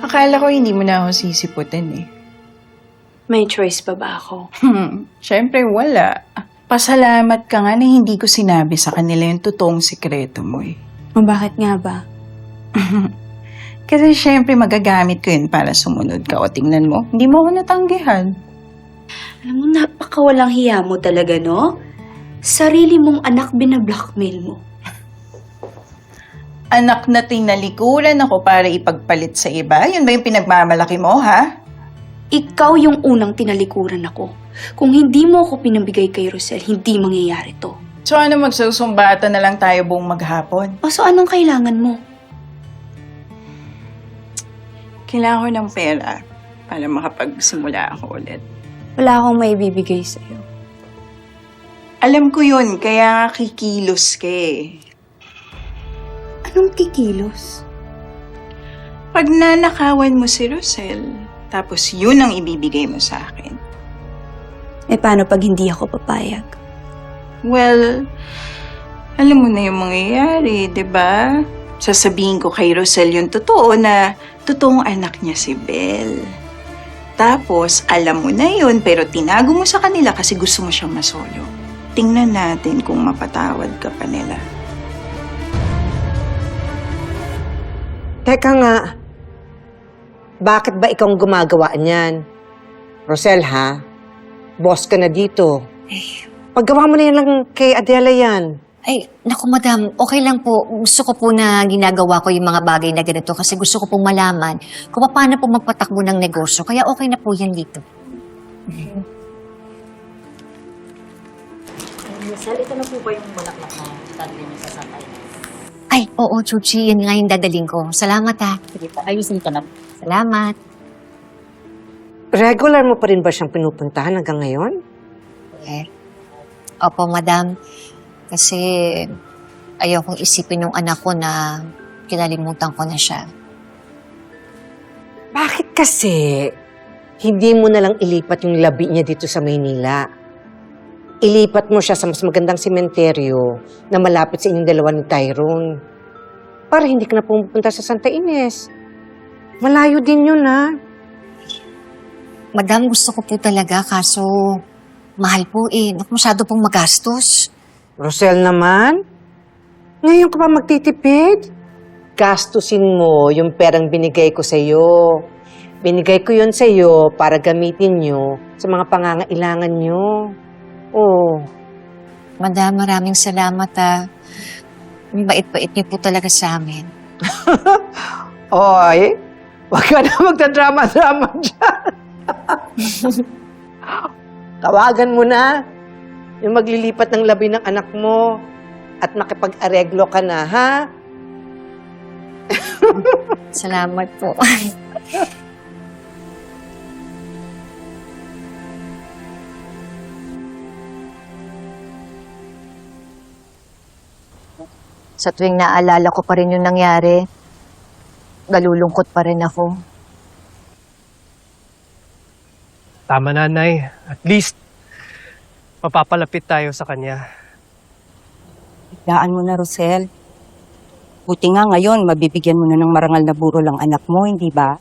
Akala ko hindi mo na ako sisiputin eh. May choice pa ba ako? Siyempre wala. Pasalamat ka nga na hindi ko sinabi sa kanila yung totoong sikreto mo eh. O bakit nga ba? Kasi siyempre magagamit ko yun para sumunod ka. O tingnan mo, hindi mo ako natanggihan. Alam mo, napakawalang hiya mo talaga, no? Sarili mong anak binablockmail mo. Anak na tinalikuran ako para ipagpalit sa iba? Yun ba yung pinagmamalaki mo, ha? Ikaw yung unang tinalikuran ako. Kung hindi mo ako pinabigay kay Rosel, hindi mangyayari to. So ano, magsusumbata na lang tayo buong maghapon? O so anong kailangan mo? Kailangan ko ng pera para makapagsimula ako ulit. Wala akong maibibigay sa'yo. Alam ko yun, kaya nga kikilos ka eh. Anong kikilos? Pag nanakawan mo si Rosel, tapos yun ang ibibigay mo sa akin. Eh paano pag hindi ako papayag? Well, alam mo na yung mangyayari, di ba? Sasabihin ko kay Rosel yung totoo na totoong anak niya si Belle. Tapos, alam mo na yun, pero tinago mo sa kanila kasi gusto mo siyang masolo. Tingnan natin kung mapatawad ka pa nila. Teka nga, bakit ba ikaw ang gumagawa niyan? Rosel, ha? Boss ka na dito. Paggawa mo na yan lang kay Adela yan. Ay, naku madam, okay lang po. Gusto ko po na ginagawa ko yung mga bagay na ganito kasi gusto ko pong malaman kung paano po magpatakbo ng negosyo. Kaya okay na po yan dito. Sal, ito na po ba yung bulaklak na dadalhin niyo sa Santay? Ay, oo, Chuchi. Yan nga yung dadaling ko. Salamat ha. Sige po, ayusin ko na. Salamat. Regular mo pa rin ba siyang pinupuntahan hanggang ngayon? Eh, opo, madam. Kasi ayokong isipin ng anak ko na kinalimutan ko na siya. Bakit kasi hindi mo na lang ilipat yung labi niya dito sa Maynila? Ilipat mo siya sa mas magandang sementeryo na malapit sa inyong dalawa ni Tyrone. Para hindi ka na pumunta sa Santa Ines. Malayo din yun, ha? Madam, gusto ko po talaga kaso mahal po eh. Naku, masyado pong magastos. Rosel naman, ngayon ka pa magtitipid? Gastusin mo yung perang binigay ko sa iyo. Binigay ko yun sa iyo para gamitin nyo sa mga pangangailangan nyo. Oh, Madam, maraming salamat ha. Ang bait-bait niyo po talaga sa amin. oy, wag ka na magdadrama-drama dyan. Tawagan mo na yung maglilipat ng labi ng anak mo at makipag-areglo ka na, ha? Salamat po. Sa tuwing naalala ko pa rin yung nangyari, nalulungkot pa rin ako. Tama na, Nay. At least, mapapalapit tayo sa kanya. Daan mo na, Rosel. Buti nga ngayon, mabibigyan mo na ng marangal na burol ang anak mo, hindi ba?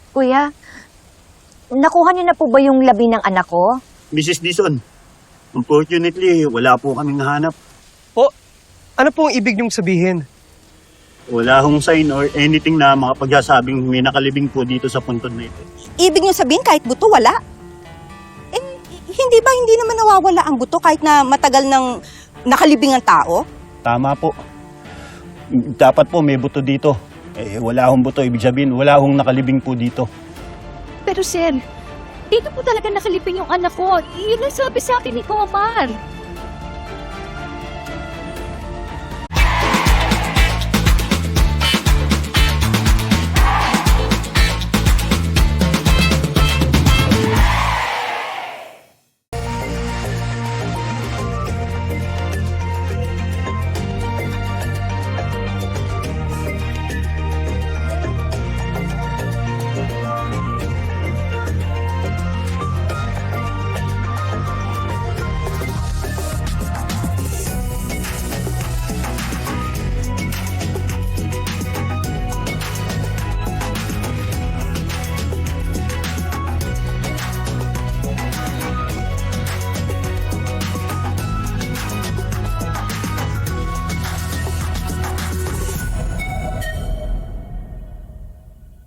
Kuya, nakuha niyo na po ba yung labi ng anak ko? Mrs. Dison, unfortunately, wala po kaming nahanap. Po, ano po ang ibig niyong sabihin? Wala hong sign or anything na makapagsasabing may nakalibing po dito sa puntod na ito. Ibig niyo sabihin kahit buto, wala? Eh, hindi naman nawawala ang buto kahit na matagal ng nakalibing ang tao? Tama po. Dapat po may buto dito. Wala hong buto. Ibig sabihin, wala hong nakalibing po dito. Pero sir, dito po talaga nakalipin yung anak ko. Yun ang sabi sa akin ni Omar.